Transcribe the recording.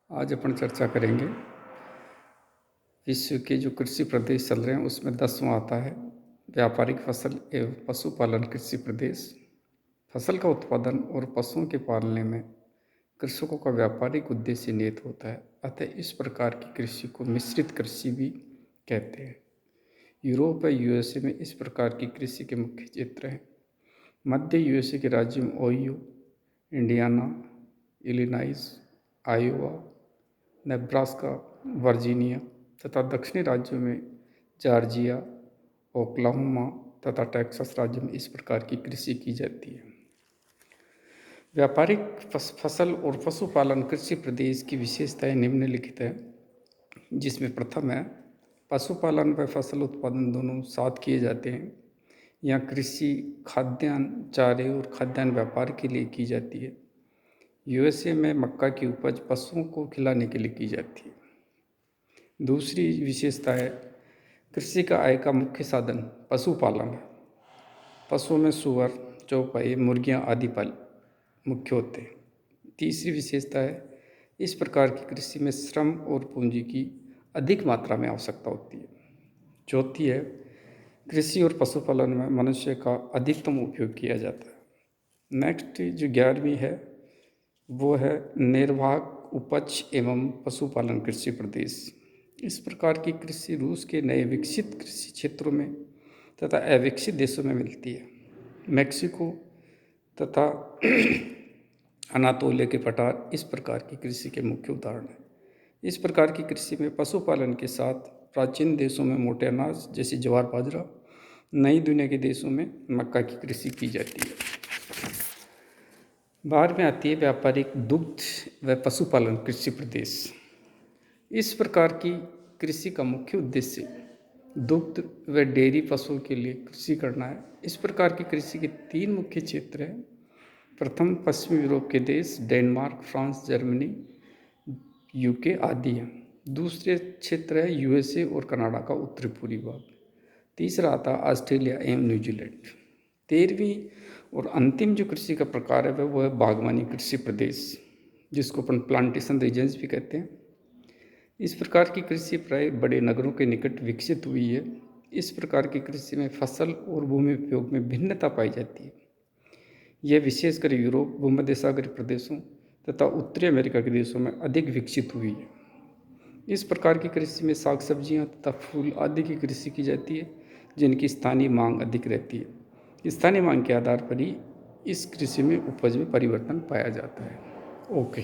आज अपन चर्चा करेंगे विश्व के जो कृषि प्रदेश चल रहे हैं उसमें 10वां आता है व्यापारिक फसल एवं पशुपालन कृषि प्रदेश। फसल का उत्पादन और पशुओं के पालने में कृषकों का व्यापारिक उद्देश्य निहित होता है, अतः इस प्रकार की कृषि को मिश्रित कृषि भी कहते हैं। यूरोप और यूएसए में इस प्रकार की कृषि के मुख्य क्षेत्र हैं। मध्य यूएसए के राज्यों में Ohio, Indiana, Illinois, Iowa, Nebraska, Virginia तथा दक्षिणी राज्यों में जॉर्जिया, ओक्लाहोमा तथा टेक्सास राज्य में इस प्रकार की कृषि की जाती है। व्यापारिक फसल और पशुपालन कृषि प्रदेश की विशेषताएं निम्नलिखित है, जिसमें प्रथम है पशुपालन व फसल उत्पादन दोनों साथ किए जाते हैं। यहाँ कृषि खाद्यान्न, चारे और खाद्यान्न व्यापार के लिए की जाती है। यूएसए में मक्का की उपज पशुओं को खिलाने के लिए की जाती है। दूसरी विशेषता है कृषि का आय का मुख्य साधन पशुपालन है। पशुओं में सूअर, चौपाई, मुर्गियां आदि पाल मुख्य होते हैं। तीसरी विशेषता है इस प्रकार की कृषि में श्रम और पूंजी की अधिक मात्रा में आवश्यकता होती है। चौथी है कृषि और पशुपालन में मनुष्य का अधिकतम उपयोग किया जाता है। नेक्स्ट जो 11वीं है वो है निर्वाहक उपज एवं पशुपालन कृषि प्रदेश। इस प्रकार की कृषि रूस के नए विकसित कृषि क्षेत्रों में तथा अविकसित देशों में मिलती है। मेक्सिको तथा अनातोलिया के पठार इस प्रकार की कृषि के मुख्य उदाहरण हैं। इस प्रकार की कृषि में पशुपालन के साथ प्राचीन देशों में मोटे अनाज जैसे ज्वार बाजरा, नई दुनिया के देशों में मक्का की कृषि की जाती है। बाद में आती है व्यापारिक दुग्ध व पशुपालन कृषि प्रदेश। इस प्रकार की कृषि का मुख्य उद्देश्य दुग्ध व डेयरी पशुओं के लिए कृषि करना है। इस प्रकार की कृषि के 3 मुख्य क्षेत्र हैं। प्रथम पश्चिमी यूरोप के देश डेनमार्क, फ्रांस, जर्मनी, यूके आदि हैं। दूसरे क्षेत्र है यूएसए और कनाडा का उत्तरी पूर्वी भाग। तीसरा आता है ऑस्ट्रेलिया एवं न्यूजीलैंड। 13वीं और अंतिम जो कृषि का प्रकार है वो है बागवानी कृषि प्रदेश, जिसको अपन प्लांटेशन रीजन्स भी कहते हैं। इस प्रकार की कृषि प्राय बड़े नगरों के निकट विकसित हुई है। इस प्रकार की कृषि में फसल और भूमि उपयोग में भिन्नता पाई जाती है। यह विशेषकर यूरोप, भूमध्य सागरीय प्रदेशों तथा उत्तरी अमेरिका के देशों में अधिक विकसित हुई है। इस प्रकार की कृषि में साग सब्जियां तथा फूल आदि की कृषि की जाती है, जिनकी स्थानीय मांग अधिक रहती है। स्थानीय मांग के आधार पर ही इस कृषि में उपज में परिवर्तन पाया जाता है। ओके।